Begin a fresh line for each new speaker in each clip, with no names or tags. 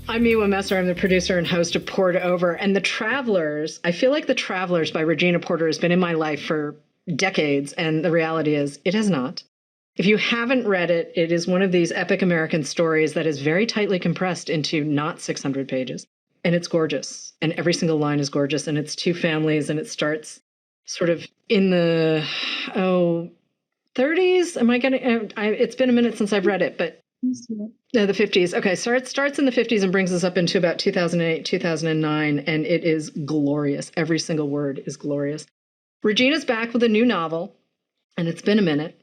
I'm Miwa Messer. I'm the producer and host of Poured Over. And The Travelers, I feel like The Travelers by Regina Porter has been in my life for decades. And the reality is, it has not. If you haven't read it, it is one of these epic American stories that is very tightly compressed into not 600 pages. And it's gorgeous. And every single line is gorgeous. And it's two families. And it starts sort of in the, 30s. Am I getting, it's been a minute since I've read it, but no, the 50s. Okay, so it starts in the 50s and brings us up into about 2008, 2009, and it is glorious. Every single word is glorious. Regina's back with a new novel, and it's been a minute,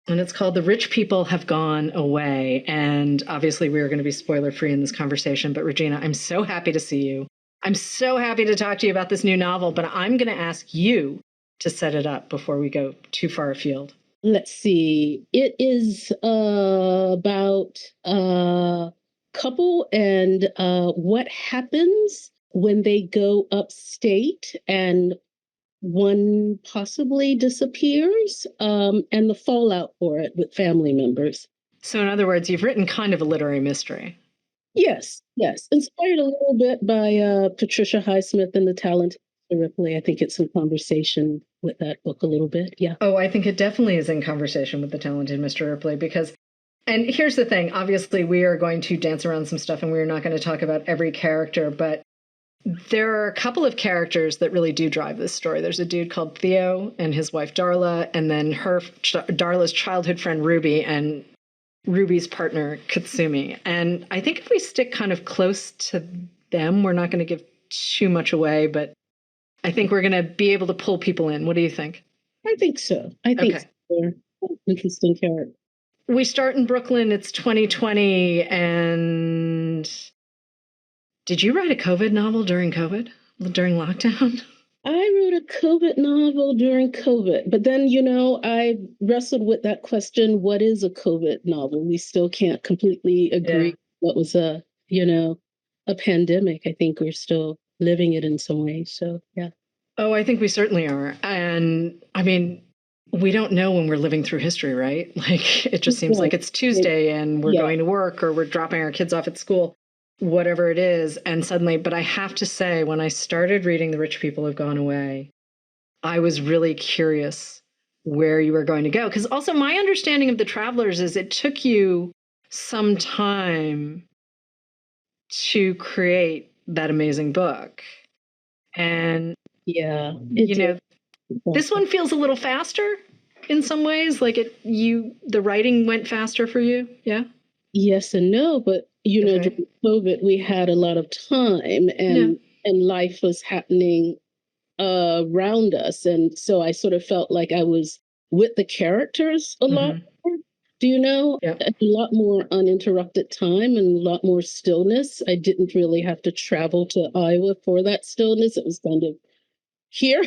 and it's called The Rich People Have Gone Away. And obviously, we are going to be spoiler-free in this conversation, but Regina, I'm so happy to see you. I'm so happy to talk to you about this new novel, but I'm going to ask you to set it up before we go too far afield.
Let's see. It is about a couple and what happens when they go upstate and one possibly disappears, and the fallout for it with family members.
So in other words, you've written kind of a literary mystery.
Yes. Inspired a little bit by Patricia Highsmith and the talented Ripley. I think it's in conversation with that book a little bit. Yeah.
Oh, I think it definitely is in conversation with the talented Mr. Ripley because, and here's the thing, obviously we are going to dance around some stuff and we're not going to talk about every character, but there are a couple of characters that really do drive this story. There's a dude called Theo and his wife Darla, and then Darla's childhood friend Ruby and Ruby's partner Katsumi. And I think if we stick kind of close to them, we're not going to give too much away, but I think we're going to be able to pull people in. What do you think?
I think so. I think they're interesting character.
We start in Brooklyn. It's 2020. And did you write a COVID novel during lockdown?
I wrote a COVID novel during COVID. But then, I wrestled with that question, what is a COVID novel? We still can't completely agree what was a pandemic. I think we're still living it in some ways. So, yeah.
Oh, I think we certainly are. And I mean, we don't know when we're living through history, right? Like, it just seems like it's Tuesday and we're going to work or we're dropping our kids off at school, whatever it is. And suddenly, but I have to say, when I started reading The Rich People Have Gone Away, I was really curious where you were going to go. Because also my understanding of The Travelers is it took you some time to create that amazing book. And, this one feels a little faster in some ways. Like the writing went faster for you. Yeah.
Yes and no. But, during COVID, we had a lot of time and life was happening around us. And so I sort of felt like I was with the characters a lot more. Do you know?
Yep.
A lot more uninterrupted time and a lot more stillness. I didn't really have to travel to Iowa for that stillness. It was kind of here.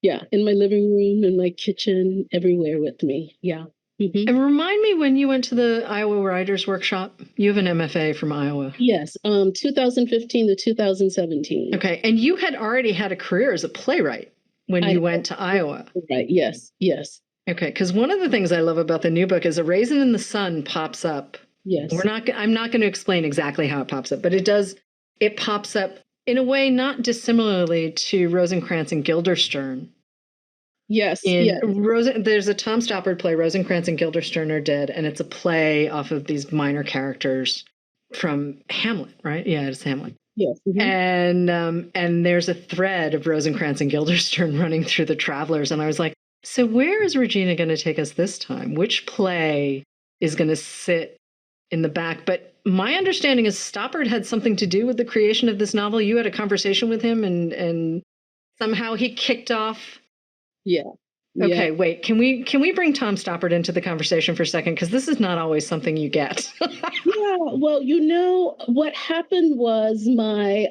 Yeah, in my living room, in my kitchen, everywhere with me. Yeah. Mm-hmm.
And remind me when you went to the Iowa Writers Workshop. You have an MFA from Iowa.
Yes, 2015 to 2017.
Okay, and you had already had a career as a playwright when you went to Iowa.
Right, yes.
Okay, because one of the things I love about the new book is a raisin in the sun pops up.
Yes.
I'm not going to explain exactly how it pops up, but it does. It pops up in a way not dissimilarly to Rosencrantz and Guildenstern.
Yes.
There's a Tom Stoppard play, Rosencrantz and Guildenstern Are Dead, and it's a play off of these minor characters from Hamlet, right? Yeah, it's Hamlet.
Yes. Mm-hmm.
And there's a thread of Rosencrantz and Guildenstern running through The Travelers, and I was like, so where is Regina going to take us this time? Which play is going to sit in the back? But my understanding is Stoppard had something to do with the creation of this novel. You had a conversation with him and somehow he kicked off.
Yeah.
Okay, wait. Can we bring Tom Stoppard into the conversation for a second? Because this is not always something you get.
Yeah. Well, what happened was my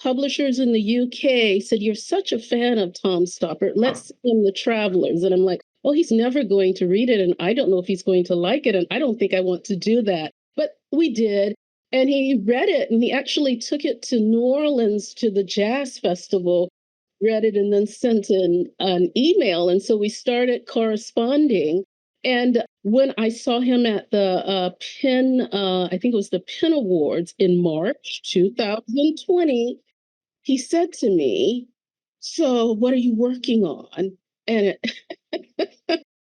publishers in the UK said, you're such a fan of Tom Stoppard. Let's send him The Travelers. And I'm like, oh, he's never going to read it. And I don't know if he's going to like it. And I don't think I want to do that. But we did. And he read it. And he actually took it to New Orleans to the jazz festival, read it, and then sent an email. And so we started corresponding. And when I saw him at the I think it was the PEN Awards in March 2020, he said to me, "So, what are you working on?" And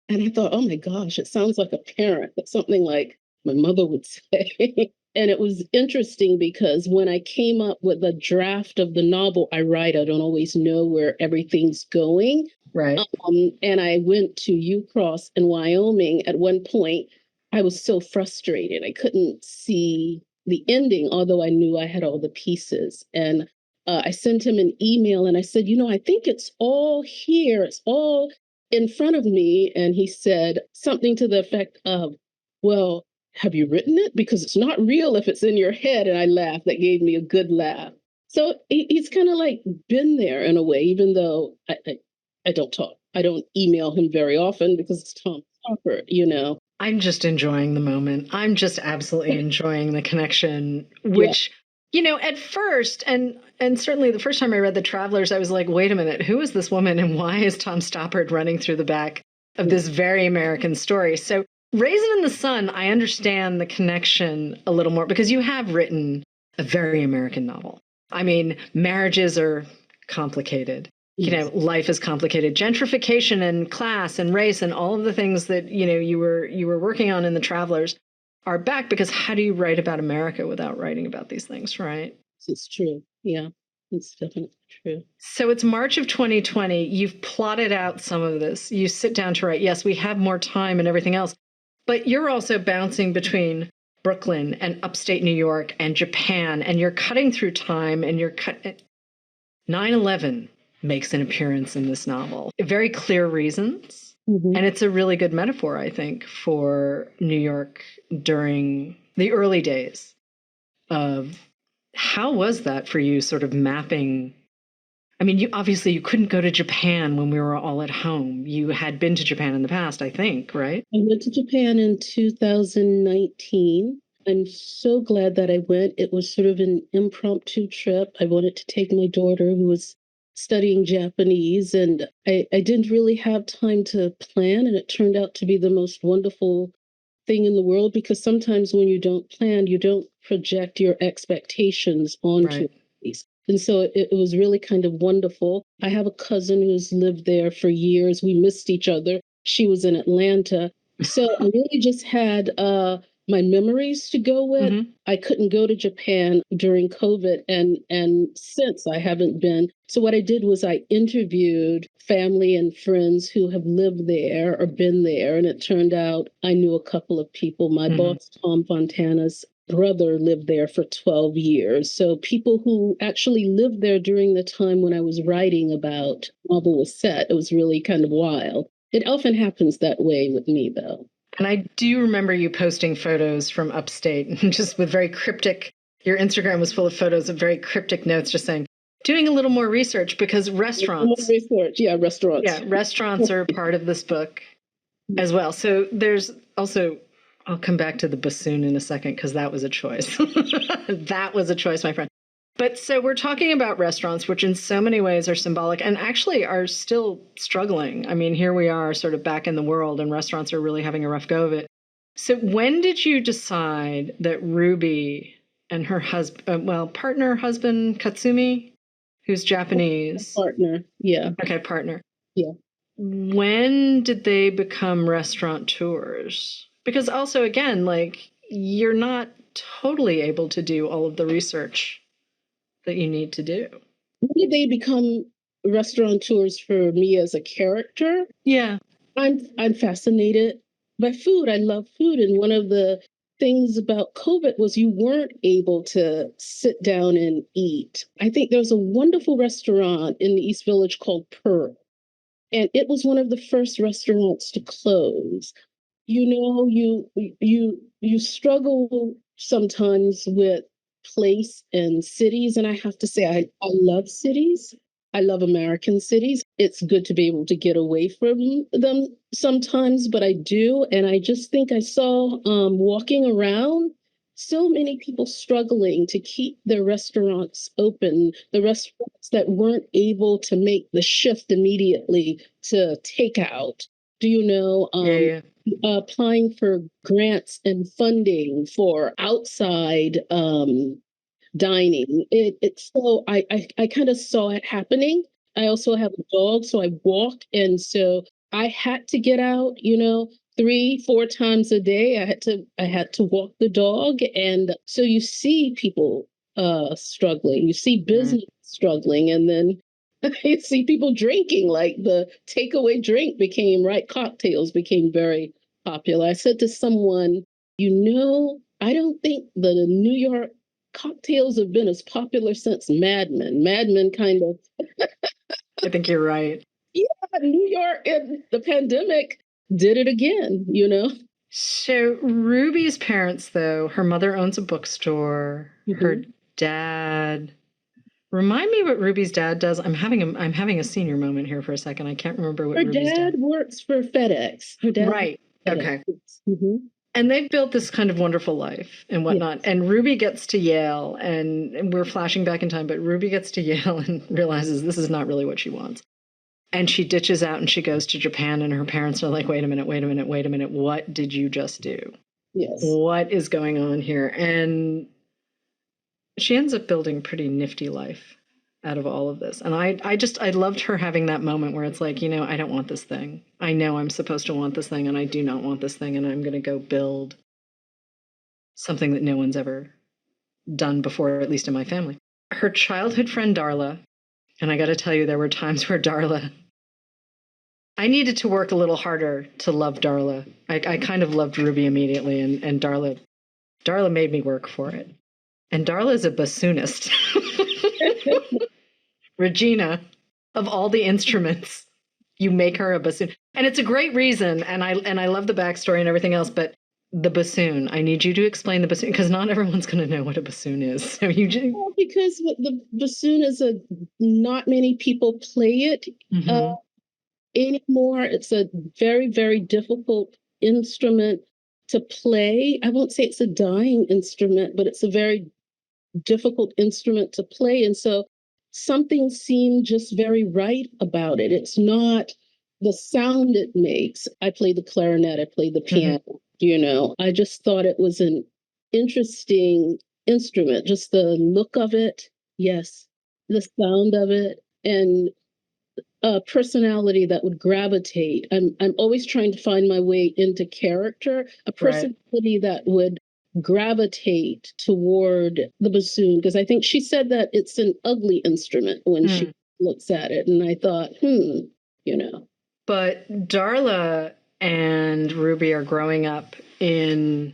and I thought, oh my gosh, it sounds like a parent. That's something like my mother would say. And it was interesting because when I came up with a draft of the novel I write, I don't always know where everything's going.
Right.
And I went to Ucross in Wyoming. At one point, I was so frustrated. I couldn't see the ending, although I knew I had all the pieces. And I sent him an email and I said, I think it's all here. It's all in front of me. And he said something to the effect of, well, have you written it? Because it's not real if it's in your head. And I laughed. That gave me a good laugh. So he's kind of like been there in a way, even though I don't talk. I don't email him very often because it's Tom Stoppard.
I'm just enjoying the moment. I'm just absolutely enjoying the connection, which, at first, and certainly the first time I read The Travelers, I was like, wait a minute, who is this woman and why is Tom Stoppard running through the back of this very American story? So Raisin in the Sun, I understand the connection a little more because you have written a very American novel. I mean, marriages are complicated. Life is complicated. Gentrification and class and race and all of the things that, you were working on in The Travelers are back because how do you write about America without writing about these things, right?
It's true. Yeah, it's definitely true.
So it's March of 2020. You've plotted out some of this. You sit down to write. Yes, we have more time and everything else, but you're also bouncing between Brooklyn and upstate New York and Japan, and you're cutting through time, and 9/11 makes an appearance in this novel. Very clear reasons. Mm-hmm. And it's a really good metaphor, I think, for New York during the early days of how was that for you, sort of mapping? I mean, you couldn't go to Japan when we were all at home. You had been to Japan in the past, I think, right?
I went to Japan in 2019. I'm so glad that I went. It was sort of an impromptu trip. I wanted to take my daughter, who was studying Japanese, and I didn't really have time to plan, and it turned out to be the most wonderful thing in the world, because sometimes when you don't plan, you don't project your expectations onto these. And so it was really kind of wonderful. I have a cousin who's lived there for years. We missed each other. She was in Atlanta. So I really just had my memories to go with. Mm-hmm. I couldn't go to Japan during COVID, and since I haven't been. So what I did was I interviewed family and friends who have lived there or been there, and it turned out I knew a couple of people. My boss, Tom Fontana's brother, lived there for 12 years. So people who actually lived there during the time when I was writing about the novel was set. It was really kind of wild. It often happens that way with me, though.
And I do remember you posting photos from upstate, just with very cryptic, your Instagram was full of photos of very cryptic notes, just saying, doing a little more research because restaurants.
Restaurants.
Yeah, restaurants are part of this book as well. So there's also, I'll come back to the bassoon in a second because that was a choice. That was a choice, my friend. But so we're talking about restaurants, which in so many ways are symbolic and actually are still struggling. I mean, here we are sort of back in the world and restaurants are really having a rough go of it. So when did you decide that Ruby and her husband, partner, Katsumi, who's Japanese?
Partner, yeah.
Okay, partner.
Yeah.
When did they become restaurateurs? Because also, again, you're not totally able to do all of the research that you need to do.
When did they become restaurateurs for me as a character?
Yeah.
I'm fascinated by food. I love food. And one of the things about COVID was you weren't able to sit down and eat. I think there was a wonderful restaurant in the East Village called Pearl. And it was one of the first restaurants to close. You struggle sometimes with place and cities. And I have to say, I love cities. I love American cities. It's good to be able to get away from them sometimes, but I do. And I just think I saw walking around so many people struggling to keep their restaurants open, the restaurants that weren't able to make the shift immediately to takeout. Do you know? applying for grants and funding for outside dining. It's so I kind of saw it happening. I also have a dog, so I walk, and so I had to get out. 3, 4 times a day. I had to walk the dog, and so you see people struggling. You see business struggling, and then you see people drinking. Like the takeaway drink became right. Cocktails became very popular. I said to someone, I don't think the New York cocktails have been as popular since Mad Men. Mad Men kind of.
I think you're right.
Yeah, New York in the pandemic did it again.
So Ruby's parents, though, her mother owns a bookstore. Mm-hmm. Her dad. Remind me what Ruby's dad does. I'm having a senior moment here for a second. I can't remember what Ruby's
dad works for FedEx. Her dad.
Right. Okay.
Mm-hmm.
And they've built this kind of wonderful life and whatnot. Yes. And Ruby gets to Yale, and we're flashing back in time, but Ruby gets to Yale and realizes this is not really what she wants. And she ditches out and she goes to Japan, and her parents are like, wait a minute. What did you just do?
Yes.
What is going on here? And she ends up building a pretty nifty life out of all of this. And I loved her having that moment where it's like, I don't want this thing. I know I'm supposed to want this thing, and I do not want this thing, and I'm going to go build something that no one's ever done before, at least in my family. Her childhood friend, Darla, and I got to tell you, there were times where I needed to work a little harder to love Darla. I kind of loved Ruby immediately, and Darla made me work for it. And Darla is a bassoonist. Regina, of all the instruments, you make her a bassoon. And it's a great reason, and I love the backstory and everything else, but the bassoon, I need you to explain the bassoon, because not everyone's going to know what a bassoon is. So
well, because the bassoon is not many people play it anymore. It's a very, very difficult instrument to play. I won't say it's a dying instrument, but it's a very difficult instrument to play. And so something seemed just very right about it. It's not the sound it makes. I play the clarinet, I play the piano, I just thought it was an interesting instrument, just the look of it. Yes, the sound of it, and a personality that would gravitate. I'm always trying to find my way into character, a personality that would gravitate toward the bassoon, because I think she said that it's an ugly instrument when she looks at it, and I thought,
But Darla and Ruby are growing up in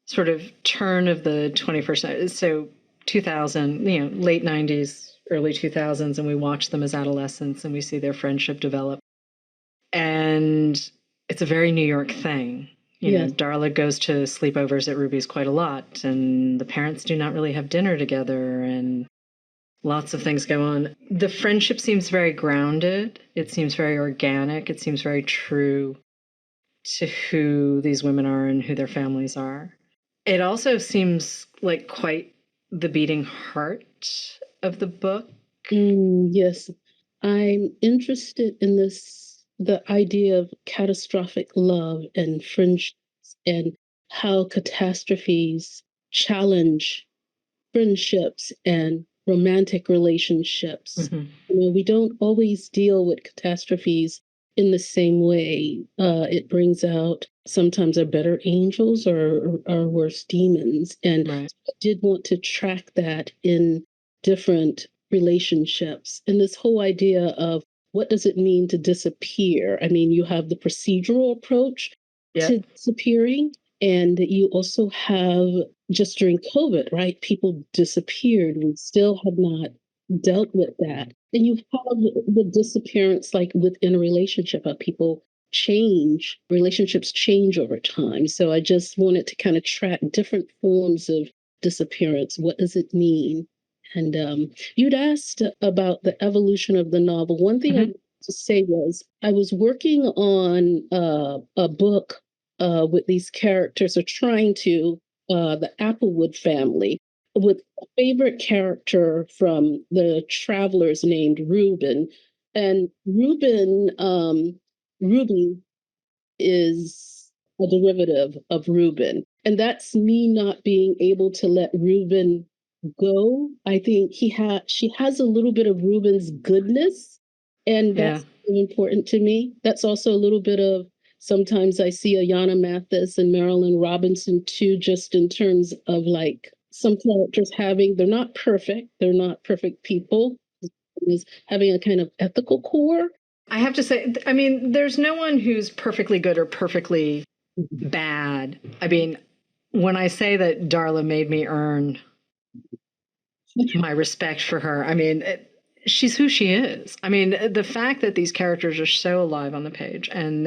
sort of turn of the 21st century, so 2000, late 90s, early 2000s, and we watch them as adolescents and we see their friendship develop. And it's a very New York thing. Darla goes to sleepovers at Ruby's quite a lot, and the parents do not really have dinner together, and lots of things go on. The friendship seems very grounded. It seems very organic. It seems very true to who these women are and who their families are. It also seems like quite the beating heart of the book.
Yes. I'm interested in the idea of catastrophic love and friendships, and how catastrophes challenge friendships and romantic relationships. We don't always deal with catastrophes in the same way. It brings out sometimes our better angels or our worst demons. And I did want to track that in different relationships. And this whole idea of what does it mean to disappear? I mean, you have the procedural approach to disappearing, and you also have, just during COVID, right? People disappeared. We still have not dealt with that. And you have the disappearance, like within a relationship, how people change, relationships change over time. So I just wanted to kind of track different forms of disappearance. What does it mean? And you'd asked about the evolution of the novel. One thing I wanted to say was I was working on a book with these characters, or trying to, the Applewood family, with a favorite character from the Travelers named Reuben. And Ruby is a derivative of Reuben. And that's me not being able to let Reuben go. I think she has a little bit of Reuben's goodness, and that's important to me. That's also a little bit of, sometimes I see Ayanna Mathis and Marilyn Robinson too, just in terms of like some characters they're not perfect people, is having a kind of ethical core.
I have to say, I mean, there's no one who's perfectly good or perfectly bad. I mean, when I say that Darla made me earn my respect for her, I mean, she's who she is. I mean, the fact that these characters are so alive on the page, and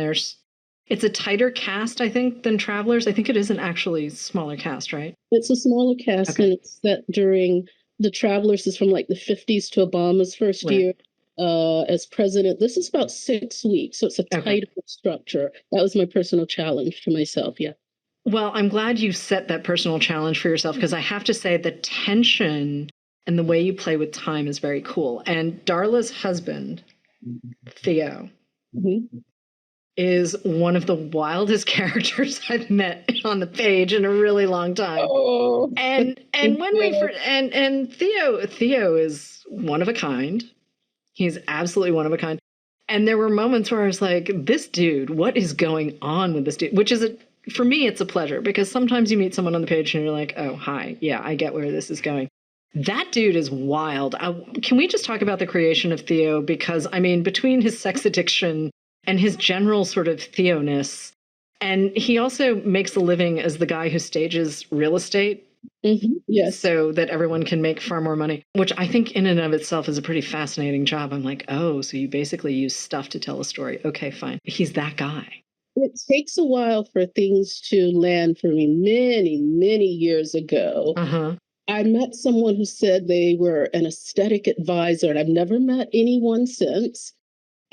it's a tighter cast, I think, than Travelers. I think it is an actually smaller cast, right?
It's a smaller cast, okay. And it's set during the Travelers is from like the 50s to Obama's first year as president. This is about 6 weeks, so it's a tighter structure. That was my personal challenge to myself, yeah.
Well, I'm glad you set that personal challenge for yourself, because I have to say the tension and the way you play with time is very cool. And Darla's husband, Theo, is one of the wildest characters I've met on the page in a really long time.
Oh,
and when and Theo is one of a kind. He's absolutely one of a kind. And there were moments where I was like, this dude, what is going on with this dude? Which is, for me, it's a pleasure, because sometimes you meet someone on the page and you're like, oh, hi, yeah, I get where this is going. That dude is wild. Can we just talk about the creation of Theo? Because, I mean, between his sex addiction and his general sort of Theo-ness, and he also makes a living as the guy who stages real estate.
Yes.
So that everyone can make far more money, which I think in and of itself is a pretty fascinating job. I'm like, oh, so you basically use stuff to tell a story. Okay, fine. He's that guy.
It takes a while for things to land for me. Many, many years ago, I met someone who said they were an aesthetic advisor, and I've never met anyone since.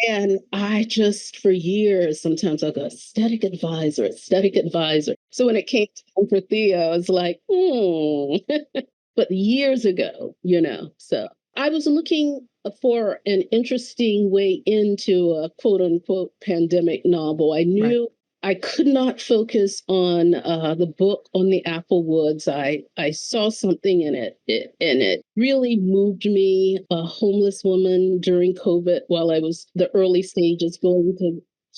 And I just, for years, sometimes I'll go, aesthetic advisor. So when it came time for Theo, I was like, But years ago, so I was looking for an interesting way into a quote unquote pandemic novel. I knew I could not focus on the book on the Applewoods. I saw something in it, and it really moved me. A homeless woman during COVID, while I was the early stages going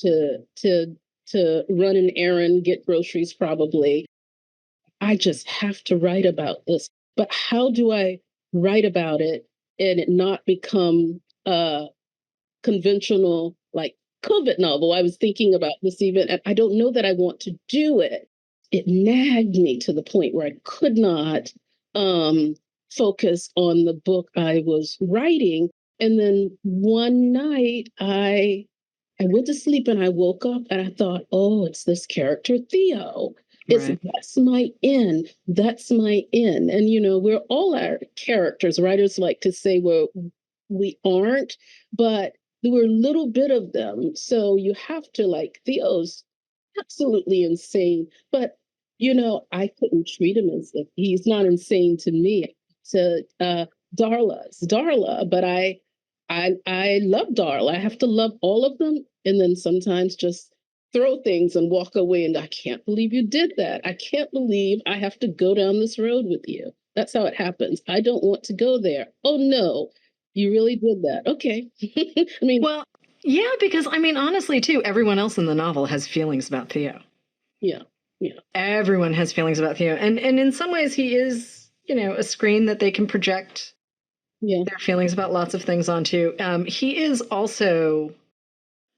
to run an errand, get groceries probably. I just have to write about this. But how do I write about it and it not become a conventional, like, COVID novel? I was thinking about this even, and I don't know that I want to do it. It nagged me to the point where I could not focus on the book I was writing. And then one night I went to sleep and I woke up and I thought, oh, it's this character, Theo. That's my in. That's my in. And, we're all our characters. Writers like to say, well, we aren't, but there were a little bit of them. So you have to, like, Theo's absolutely insane. But, I couldn't treat him as if he's not insane to me. To Darla, but I love Darla. I have to love all of them. And then sometimes just throw things and walk away. And I can't believe you did that. I can't believe I have to go down this road with you. That's how it happens. I don't want to go there. Oh, no, you really did that. Okay. I mean,
well, yeah, because I mean, honestly, too, everyone else in the novel has feelings about Theo.
Yeah. Yeah.
Everyone has feelings about Theo. And in some ways, he is, a screen that they can project their feelings about lots of things onto. He is also...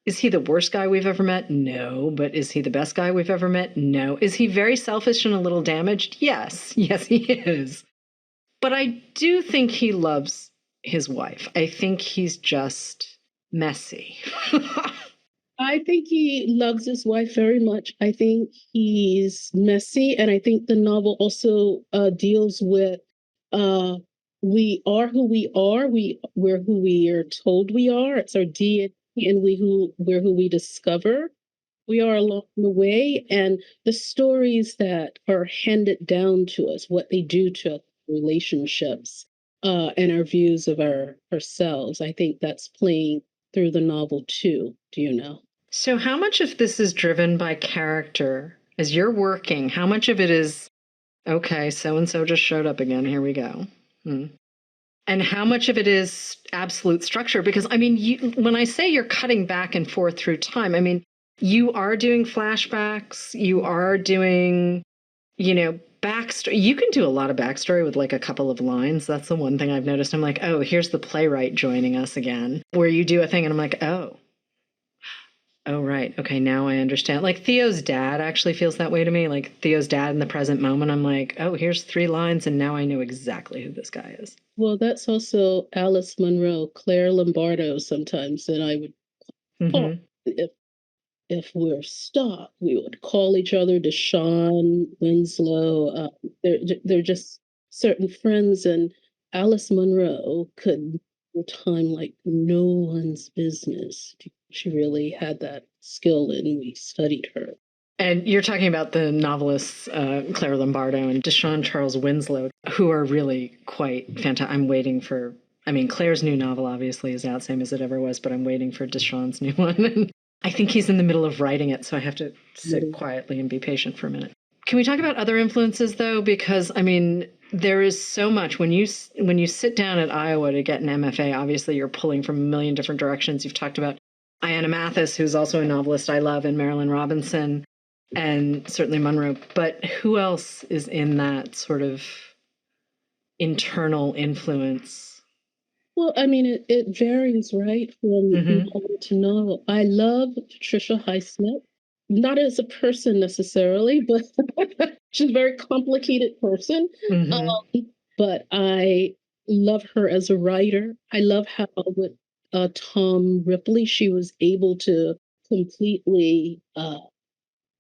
Is he the worst guy we've ever met? No. But is he the best guy we've ever met? No. Is he very selfish and a little damaged? Yes. Yes, he is. But I do think he loves his wife. I think he's just messy.
I think he loves his wife very much. I think he's messy. And I think the novel also deals with we are who we are. We're who we are told we are. It's our DNA. And we're who we discover we are along the way, and the stories that are handed down to us, what they do to relationships, and our views of ourselves. I think that's playing through the novel too. Do you know?
So how much of this is driven by character as you're working, how much of it is, okay, so-and-so just showed up again, here we go. And how much of it is absolute structure? Because, I mean, when I say you're cutting back and forth through time, I mean, you are doing flashbacks, you are doing, backstory. You can do a lot of backstory with like a couple of lines. That's the one thing I've noticed. I'm like, oh, here's the playwright joining us again, where you do a thing and I'm like, oh, right. Okay, now I understand. Like Theo's dad actually feels that way to me. Like Theo's dad in the present moment, I'm like, oh, here's 3 lines and now I know exactly who this guy is.
Well, that's also Alice Munro, Claire Lombardo sometimes, and I would call if we're stuck, we would call each other Deshawn, Winslow. They're just certain friends, and Alice Munro could time like no one's business. She really had that skill, and we studied her.
And you're talking about the novelists Claire Lombardo and Deshawn Charles Winslow, who are really quite fantastic. I'm waiting for, Claire's new novel obviously is out, same as it ever was, but I'm waiting for Deshawn's new one. I think he's in the middle of writing it, so I have to sit quietly and be patient for a minute. Can we talk about other influences, though? Because, there is so much. When you sit down at Iowa to get an MFA, obviously you're pulling from a million different directions. You've talked about Ayanna Mathis, who's also a novelist I love, and Marilyn Robinson, and certainly Munro. But who else is in that sort of internal influence?
Well, it varies, right, from novel to novel. I love Patricia Highsmith, not as a person necessarily, but she's a very complicated person. But I love her as a writer. I love how with Tom Ripley, she was able to completely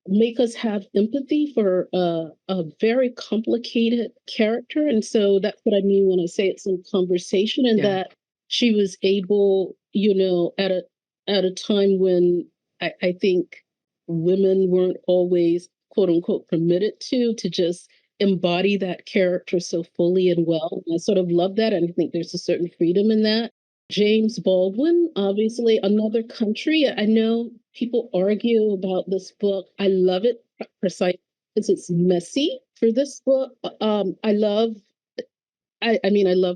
make us have empathy for a very complicated character. And so that's what I mean when I say it's in conversation, and that she was able, at a time when I think women weren't always, quote unquote, permitted to just embody that character so fully and well. And I sort of love that. And I think there's a certain freedom in that. James Baldwin, obviously, Another Country. I know people argue about this book. I love it precisely because it's messy. For this book, I love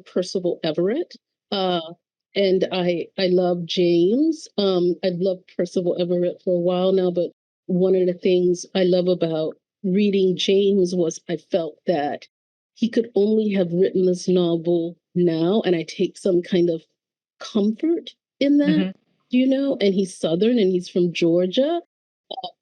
Percival Everett. And I love James. I've loved Percival Everett for a while now, but one of the things I love about reading James was I felt that he could only have written this novel now, and I take some kind of comfort in that, and he's Southern and he's from Georgia,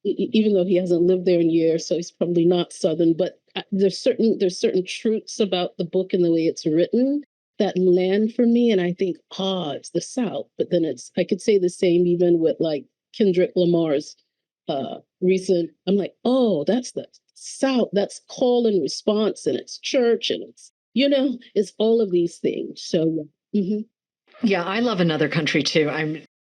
even though he hasn't lived there in years, so he's probably not Southern, but there's certain truths about the book and the way it's written that land for me, and I think, it's the South, but then I could say the same even with like Kendrick Lamar's recent, I'm like, oh, that's the South, that's call and response, and it's church, and it's, it's all of these things, so
Yeah, I love Another Country too.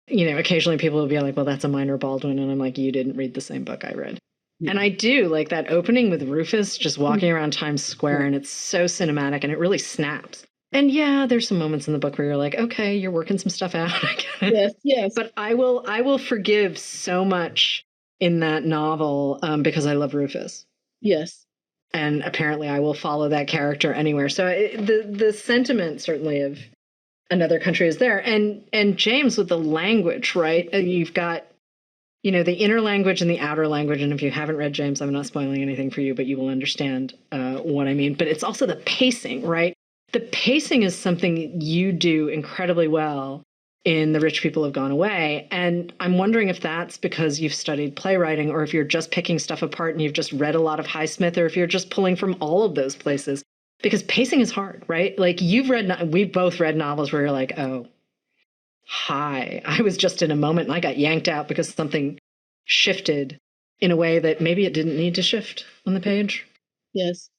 Occasionally people will be like, well, that's a minor Baldwin. And I'm like, you didn't read the same book I read. Yeah. And I do, like that opening with Rufus just walking around Times Square, and it's so cinematic and it really snaps. And yeah, there's some moments in the book where you're like, okay, you're working some stuff out. I get it.
Yes.
But I will forgive so much in that novel because I love Rufus.
Yes.
And apparently I will follow that character anywhere. So the sentiment certainly of Another Country is there. And James, with the language, right? You've got, the inner language and the outer language. And if you haven't read James, I'm not spoiling anything for you, but you will understand what I mean. But it's also the pacing, right? The pacing is something you do incredibly well in The Rich People Have Gone Away. And I'm wondering if that's because you've studied playwriting, or if you're just picking stuff apart and you've just read a lot of Highsmith, or if you're just pulling from all of those places. Because pacing is hard, right? Like we've both read novels where you're like, oh, hi, I was just in a moment and I got yanked out because something shifted in a way that maybe it didn't need to shift on the page.
Yes.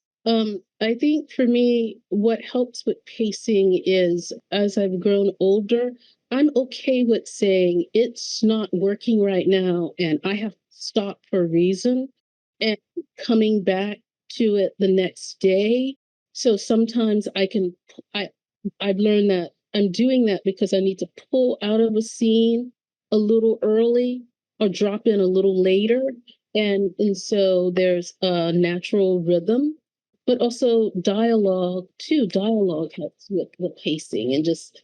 I think for me, what helps with pacing is as I've grown older, I'm okay with saying it's not working right now and I have to stop for a reason, and coming back to it the next day. So sometimes I've learned that I'm doing that because I need to pull out of a scene a little early or drop in a little later. And so there's a natural rhythm, but also dialogue too. Dialogue helps with the pacing and just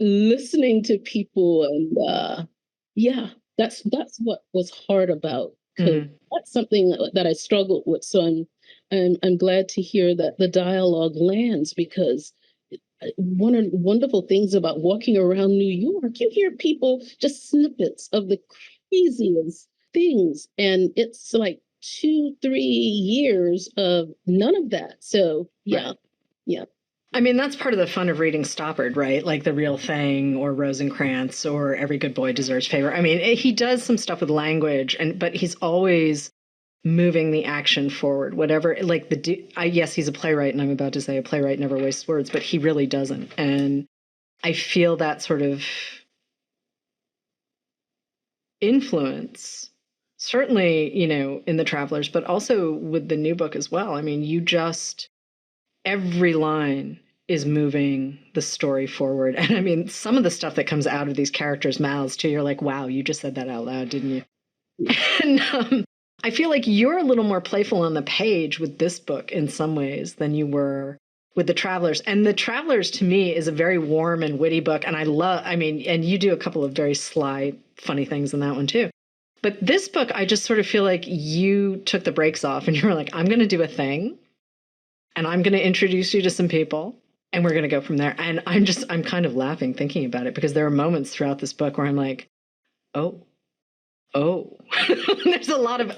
listening to people. And yeah, that's what was hard about code.
Hmm.
That's something that I struggled with. So I'm glad to hear that the dialogue lands, because one of the wonderful things about walking around New York, you hear people just snippets of the craziest things, and it's like 2, 3 years of none of that. So yeah,
Right.
yeah.
I mean, that's part of the fun of reading Stoppard, right? Like The Real Thing or Rosencrantz or Every Good Boy Deserves Favor. I mean, he does some stuff with language, but he's always moving the action forward. Whatever, like yes, he's a playwright, and I'm about to say a playwright never wastes words, but he really doesn't. And I feel that sort of influence, certainly, in The Travelers, but also with the new book as well. I mean, every line is moving the story forward. And I mean, some of the stuff that comes out of these characters' mouths too, you're like, wow, you just said that out loud, didn't you? And I feel like you're a little more playful on the page with this book in some ways than you were with The Travelers. And The Travelers to me is a very warm and witty book. And and you do a couple of very sly, funny things in that one too. But this book, I just sort of feel like you took the brakes off and you were like, I'm going to do a thing and I'm going to introduce you to some people and we're going to go from there. And I'm kind of laughing thinking about it, because there are moments throughout this book where I'm like, oh, there's a lot of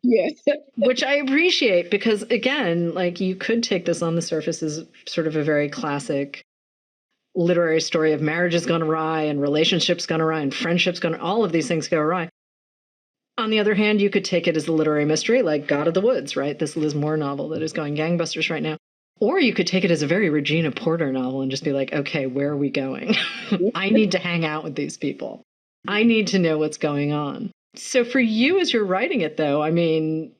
Yeah.
which I appreciate, because again, like, you could take this on the surface as sort of a very classic literary story of marriages gone awry and relationships gone awry and friendships gone, all of these things go awry. On the other hand, you could take it as a literary mystery like God of the Woods, right? This Liz Moore novel that is going gangbusters right now. Or you could take it as a very Regina Porter novel and just be like, okay, where are we going? I need to hang out with these people. I need to know what's going on. So for you, as you're writing it, though, I mean,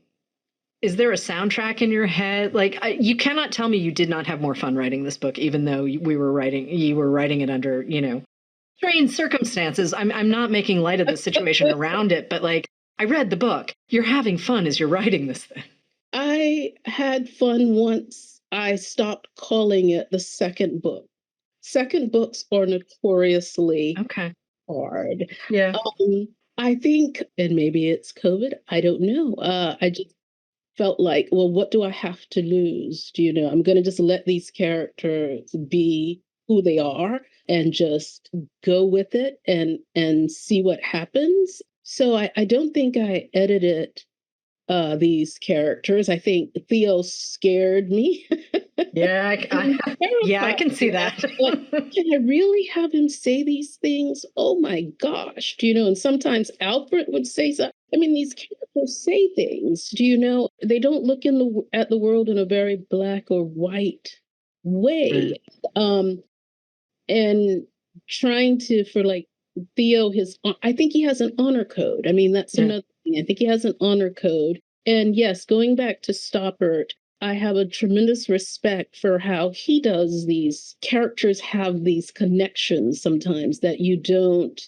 is there a soundtrack in your head? Like, you cannot tell me you did not have more fun writing this book, even though you were writing it under, strange circumstances. I'm not making light of the situation around it, but like, I read the book. You're having fun as you're writing this thing.
I had fun once I stopped calling it the second book. Second books are notoriously
Okay.
hard.
Yeah.
I think, and maybe it's COVID, I don't know. I just felt like, well, what do I have to lose? I'm going to just let these characters be who they are and just go with it and see what happens. So I don't think I edited these characters. I think Theo scared me.
Yeah, yeah, I can see that.
Like, can I really have him say these things? Oh my gosh. And sometimes Alfred would say something. I mean, these characters say things. They don't look at the world in a very black or white way.
Right.
And trying to, for like Theo, I think he has an honor code. I mean, that's another thing. I think he has an honor code. And yes, going back to Stoppard, I have a tremendous respect for how he does these characters have these connections sometimes that you don't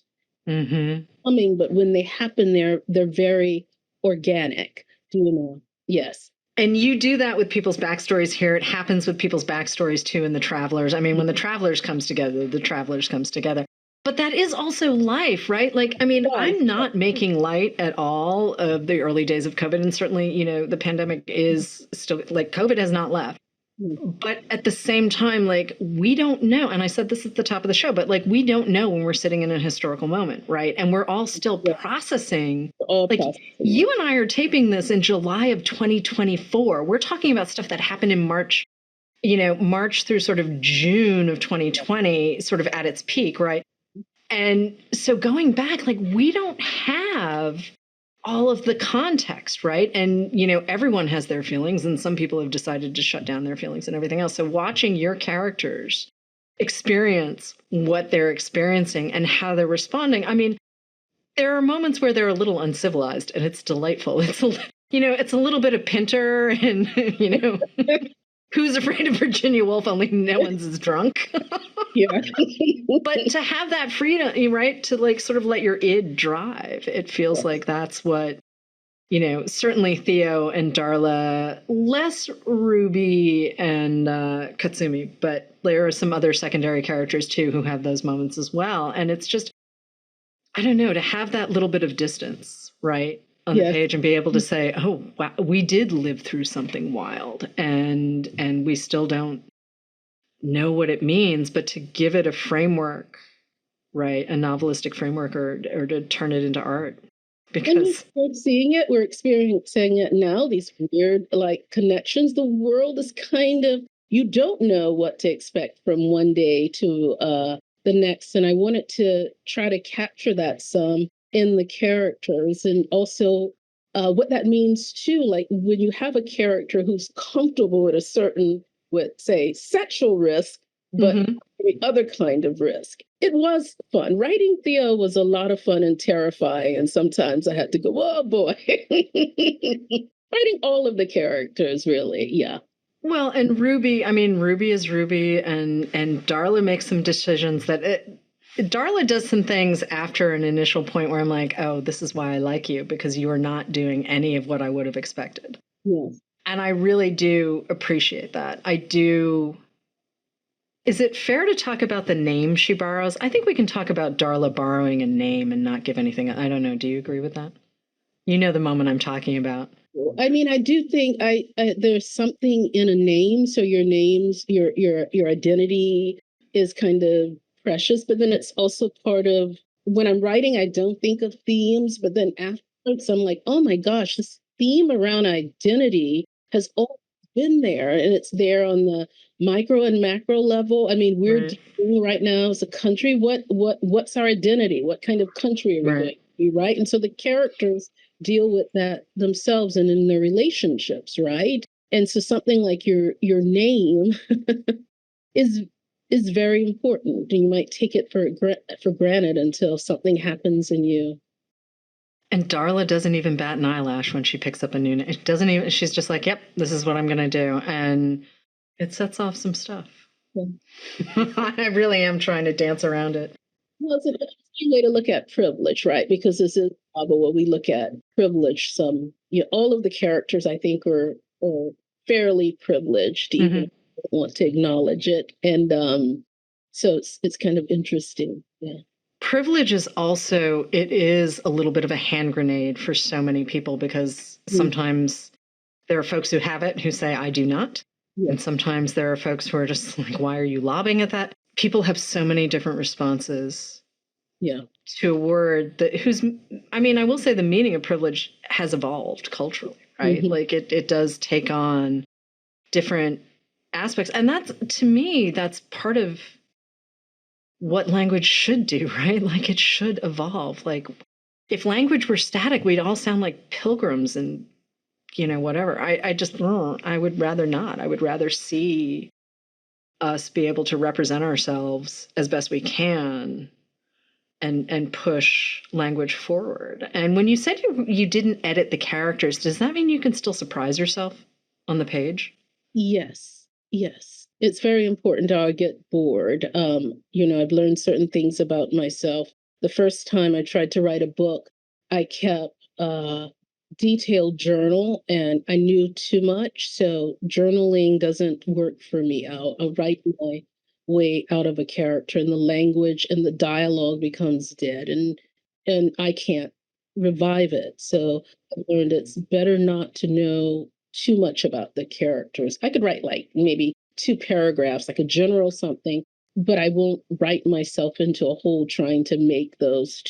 coming, but when they happen, they're very organic. Yes.
And you do that with people's backstories here. It happens with people's backstories too in The Travelers. I mean, when The Travelers comes together, The Travelers comes together. But that is also life, right? Like, I mean, I'm not making light at all of the early days of COVID. And certainly, the pandemic is still, like, COVID has not left. But at the same time, like, we don't know. And I said this at the top of the show, but like, we don't know when we're sitting in a historical moment, right? And we're all still processing. You and I are taping this in July of 2024. We're talking about stuff that happened in March, March through sort of June of 2020, sort of at its peak, right? And so going back, like, we don't have all of the context, right? And, everyone has their feelings, and some people have decided to shut down their feelings and everything else. So watching your characters experience what they're experiencing and how they're responding. I mean, there are moments where they're a little uncivilized, and it's delightful. It's a little bit of Pinter and, Who's Afraid of Virginia Woolf? Only no one's as drunk.
Yeah.
But to have that freedom, right? To like sort of let your id drive. It feels like that's what certainly Theo and Darla, less Ruby and Katsumi, but there are some other secondary characters too who have those moments as well. And it's just, I don't know, to have that little bit of distance, right, on the page and be able to say, oh, wow, we did live through something wild and we still don't know what it means, but to give it a framework, right, a novelistic framework or to turn it into art. Because
we're seeing it, we're experiencing it now, these weird connections. The world is kind of, you don't know what to expect from one day to the next. And I wanted to try to capture that some in the characters, and also what that means too. Like when you have a character who's comfortable with a certain, say, sexual risk, but the other kind of risk. It was fun. Writing Theo was a lot of fun and terrifying, and sometimes I had to go, oh boy. Writing all of the characters, really, yeah.
Well, and Ruby is Ruby, and Darla makes some decisions Darla does some things after an initial point where I'm like, oh, this is why I like you, because you are not doing any of what I would have expected.
Yes.
And I really do appreciate that. I do. Is it fair to talk about the name she borrows? I think we can talk about Darla borrowing a name and not give anything. I don't know. Do you agree with that? You know the moment I'm talking about.
I mean, I do think there's something in a name. So your names, your identity is kind of precious, but then it's also part of, when I'm writing, I don't think of themes, but then afterwards I'm like, oh my gosh, this theme around identity has always been there, and it's there on the micro and macro level. I mean, we're dealing right now as a country, what's our identity? What kind of country are we going to be, right? And so the characters deal with that themselves and in their relationships, right? And so something like your name is very important, and you might take it for granted until something happens in you.
And Darla doesn't even bat an eyelash when she picks up a new name. Doesn't even. She's just like, "Yep, this is what I'm going to do," and it sets off some stuff. Yeah. I really am trying to dance around it.
Well, it's an interesting way to look at privilege, right? Because this is a novel where we look at privilege. All of the characters, I think, are fairly privileged, even if they don't want to acknowledge it, and so it's kind of interesting. Yeah.
Privilege is also, it is a little bit of a hand grenade for so many people, because sometimes there are folks who have it who say, I do not. Yeah. And sometimes there are folks who are just like, why are you lobbing at that? People have so many different responses to a word that I will say the meaning of privilege has evolved culturally, right? Like it does take on different aspects. And that's, to me, that's part of what language should do, right? Like it should evolve. Like if language were static, we'd all sound like pilgrims and, whatever. I would rather not. I would rather see us be able to represent ourselves as best we can and push language forward. And when you said you didn't edit the characters, does that mean you can still surprise yourself on the page?
Yes. It's very important or I get bored. I've learned certain things about myself. The first time I tried to write a book, I kept a detailed journal, and I knew too much. So journaling doesn't work for me. I'll write my way out of a character, and the language and the dialogue becomes dead, and I can't revive it. So I learned it's better not to know too much about the characters. I could write like maybe 2 paragraphs, like a general something, but I won't write myself into a hole trying to make those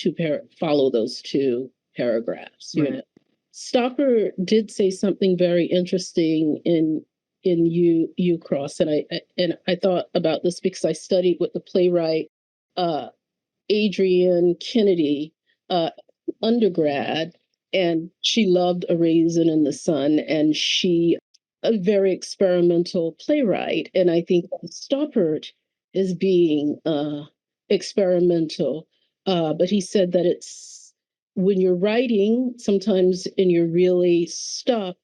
follow those 2 paragraphs.
Right.
Stoppard did say something very interesting in U Cross, and I thought about this because I studied with the playwright Adrienne Kennedy undergrad, and she loved A Raisin in the Sun, and she a very experimental playwright. And I think Stoppard is being experimental, but he said that it's when you're writing sometimes and you're really stuck,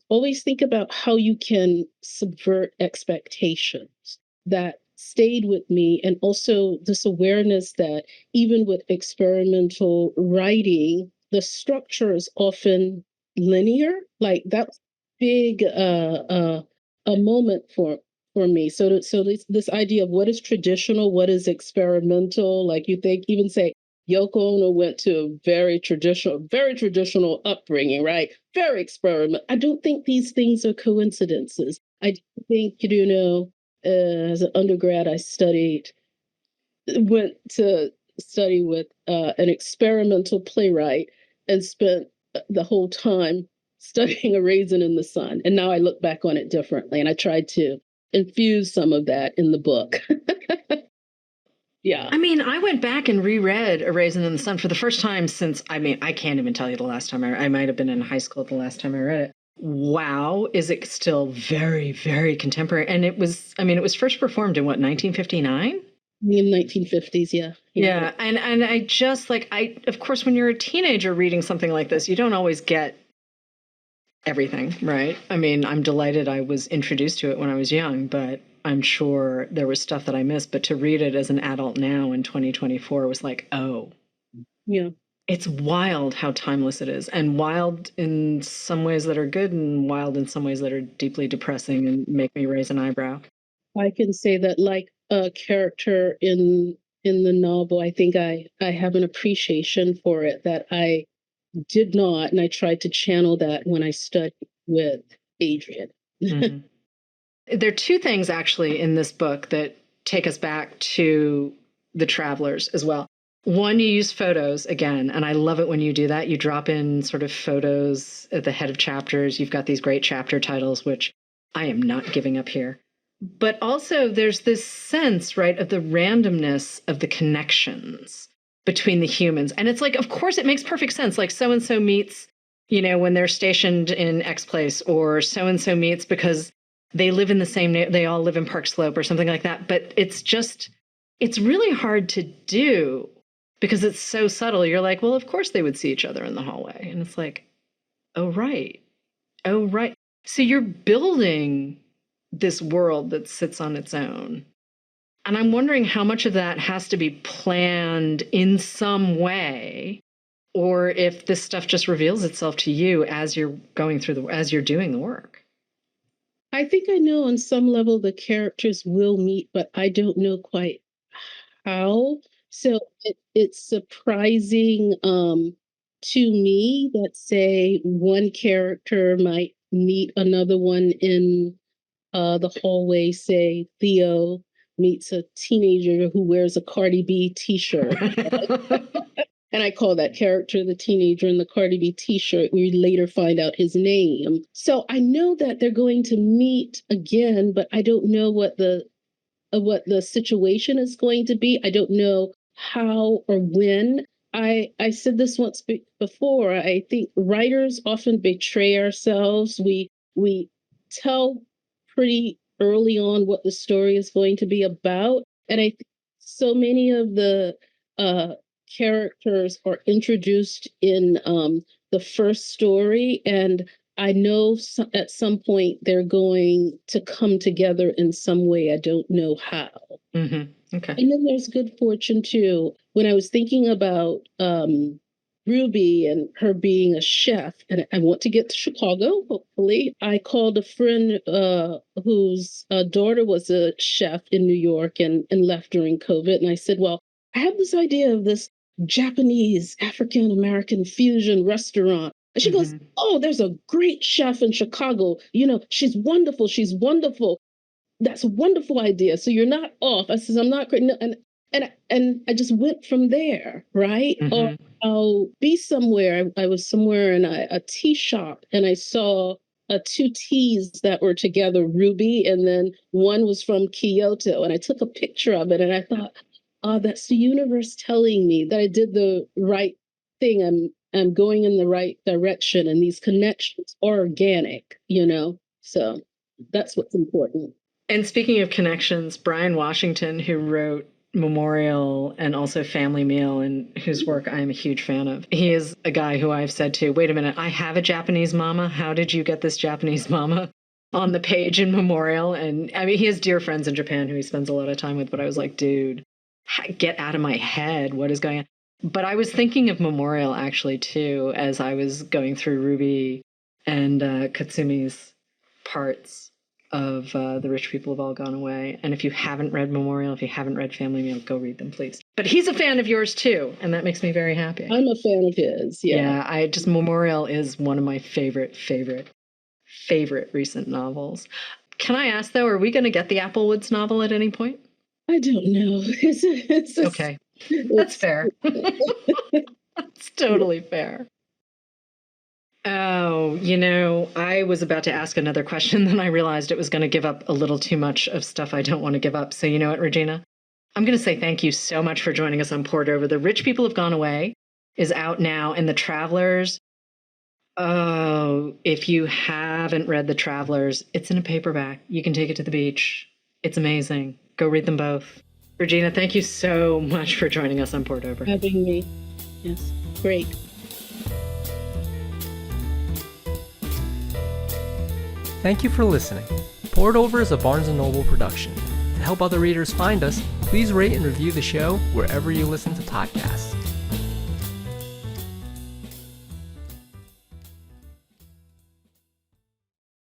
always think about how you can subvert expectations. That stayed with me, and also this awareness that even with experimental writing, the structure is often linear. Like that's big a moment for me. So this idea of what is traditional, what is experimental. Like you think even say Yoko Ono went to a very traditional upbringing, right? Very experiment. I don't think these things are coincidences. I think, as an undergrad, went to study with an experimental playwright and spent the whole time studying A Raisin in the Sun. And now I look back on it differently, and I tried to infuse some of that in the book. Yeah.
I mean, I went back and reread A Raisin in the Sun for the first time since, I can't even tell you the last time I might have been in high school the last time I read it. Wow, is it still very, very contemporary? And it was first performed in what, 1959?
In 1950s, yeah.
Yeah, and I just of course, when you're a teenager reading something like this, you don't always get everything, right? I mean, I'm delighted I was introduced to it when I was young, but I'm sure there was stuff that I missed. But to read it as an adult now in 2024 was like, oh,
yeah.
It's wild how timeless it is, and wild in some ways that are good and wild in some ways that are deeply depressing and make me raise an eyebrow.
I can say that like a character in the novel, I think I have an appreciation for it that I did not, and I tried to channel that when I studied with Adrian.
Mm-hmm. There are two things actually in this book that take us back to the travelers as well. One, you use photos again, and I love it when you do that. You drop in sort of photos at the head of chapters. You've got these great chapter titles, which I am not giving up here. But also there's this sense, right, of the randomness of the connections between the humans. And it's like, of course, it makes perfect sense. Like so-and-so meets, when they're stationed in X place, or so-and-so meets because they live in the same, they all live in Park Slope or something like that. But it's really hard to do because it's so subtle. You're like, well, of course they would see each other in the hallway. And it's like, oh, right. Oh, right. So you're building this world that sits on its own. And I'm wondering how much of that has to be planned in some way, or if this stuff just reveals itself to you as you're going through as you're doing the work.
I think I know on some level the characters will meet, but I don't know quite how. So it's surprising to me that, say, one character might meet another one in the hallway. Say Theo meets a teenager who wears a Cardi B t-shirt. And I call that character the teenager in the Cardi B t-shirt. We later find out his name. So I know that they're going to meet again, but I don't know what the situation is going to be. I don't know how or when. I said this once before. I think writers often betray ourselves. We tell pretty early on what the story is going to be about, and I think so many of the characters are introduced in the first story, and I know at some point they're going to come together in some way. I don't know how.
Mm-hmm. Okay.
And then there's good fortune too. When I was thinking about Ruby and her being a chef, and I want to get to Chicago, hopefully, I called a friend whose daughter was a chef in New York and left during COVID. And I said, well, I have this idea of this Japanese African American fusion restaurant. And she goes, oh, there's a great chef in Chicago. She's wonderful. She's wonderful. That's a wonderful idea. So you're not off. I says, I'm not great. No, and I just went from there, right? Or I'll be somewhere. I was somewhere in a tea shop, and I saw two teas that were together, Ruby, and then one was from Kyoto. And I took a picture of it, and I thought, that's the universe telling me that I did the right thing. I'm going in the right direction, and these connections are organic, So that's what's important.
And speaking of connections, Bryan Washington, who wrote Memorial and also Family Meal, and whose work I am a huge fan of. He is a guy who I've said to, wait a minute, I have a Japanese mama. How did you get this Japanese mama on the page in Memorial? And I mean, he has dear friends in Japan who he spends a lot of time with, but I was like, dude, get out of my head. What is going on? But I was thinking of Memorial actually too, as I was going through Ruby and Katsumi's parts of The Rich People Have All Gone Away. And if you haven't read Memorial, if you haven't read Family Meal, go read them, please. But he's a fan of yours too, and that makes me very happy.
I'm a fan of his,
Yeah, Memorial is one of my favorite recent novels. Can I ask, though, are we going to get the Applewoods novel at any point?
I don't know.
Okay. That's fair. That's totally fair. Oh, I was about to ask another question, then I realized it was going to give up a little too much of stuff I don't want to give up. So you know what, Regina? I'm going to say thank you so much for joining us on Poured Over. The Rich People Have Gone Away is out now, and The Travelers. Oh, if you haven't read The Travelers, it's in a paperback. You can take it to the beach. It's amazing. Go read them both. Regina, thank you so much for joining us on Poured Over.
Having me. Yes, great.
Thank you for listening. Poured Over is a Barnes & Noble production. To help other readers find us, please rate and review the show wherever you listen to podcasts.